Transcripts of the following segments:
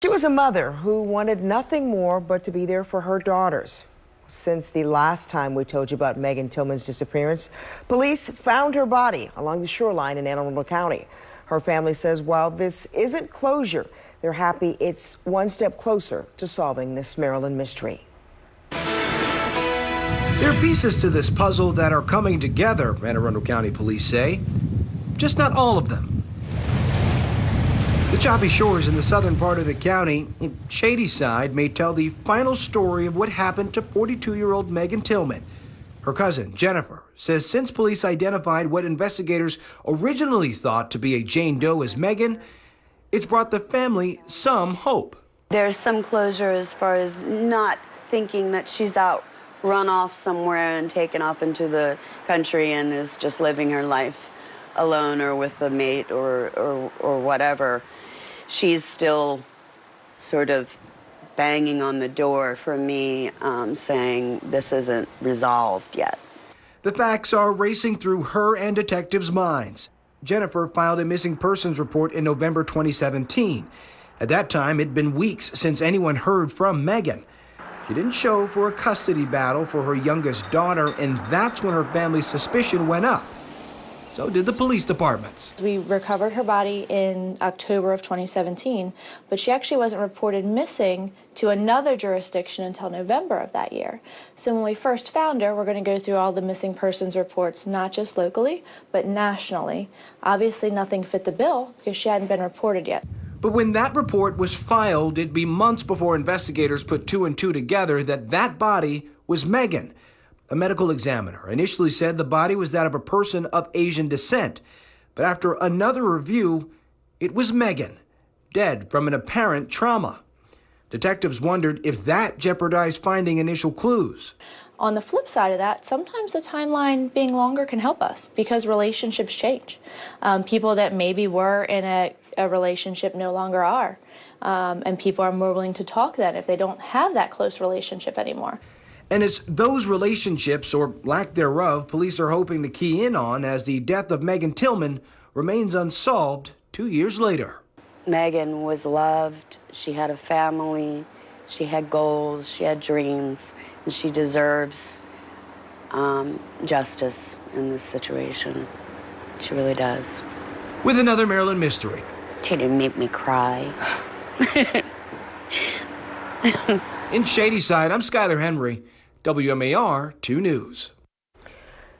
She was a mother who wanted nothing more but to be there for her daughters. Since the last time we told you about Megan Tillman's disappearance, police found her body along the shoreline in Anne Arundel County. Her family says while this isn't closure, they're happy it's one step closer to solving this Maryland mystery. There are pieces to this puzzle that are coming together, Anne Arundel County Police say. Just not all of them. The choppy shores in the southern part of the county, Shadyside, may tell the final story of what happened to 42-year-old Megan Tillman. Her cousin, Jennifer, says since police identified what investigators originally thought to be a Jane Doe as Megan, it's brought the family some hope. There's some closure as far as not thinking that she's out run off somewhere and taken off into the country and is just living her life alone or with a mate or whatever. She's still sort of banging on the door for me, saying this isn't resolved yet. The facts are racing through her and detectives' minds. Jennifer filed a missing persons report in November 2017. At that time, it'd been weeks since anyone heard from Megan. She didn't show for a custody battle for her youngest daughter, and that's when her family's suspicion went up. So did the police departments. We recovered her body in October of 2017, but she actually wasn't reported missing to another jurisdiction until November of that year. So when we first found her, we're going to go through all the missing persons reports, not just locally, but nationally. Obviously, nothing fit the bill because she hadn't been reported yet. But when that report was filed, it'd be months before investigators put two and two together that body was Megan. A medical examiner initially said the body was that of a person of Asian descent, but after another review, it was Megan, dead from an apparent trauma. Detectives wondered if that jeopardized finding initial clues. On the flip side of that, sometimes the timeline being longer can help us because relationships change. People that maybe were in a relationship no longer are, and people are more willing to talk then if they don't have that close relationship anymore. And it's those relationships, or lack thereof, police are hoping to key in on as the death of Megan Tillman remains unsolved 2 years later. Megan was loved, she had a family, she had goals, she had dreams, and she deserves justice in this situation. She really does. With another Maryland mystery. She didn't make me cry. In Shadyside, I'm Skyler Henry, WMAR 2 News.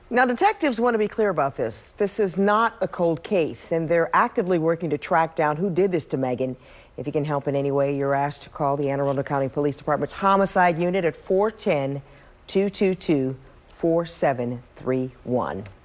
Now, detectives want to be clear about this. This is not a cold case, and they're actively working to track down who did this to Megan. If you can help in any way, you're asked to call the Anne Arundel County Police Department's Homicide Unit at 410-222-4731.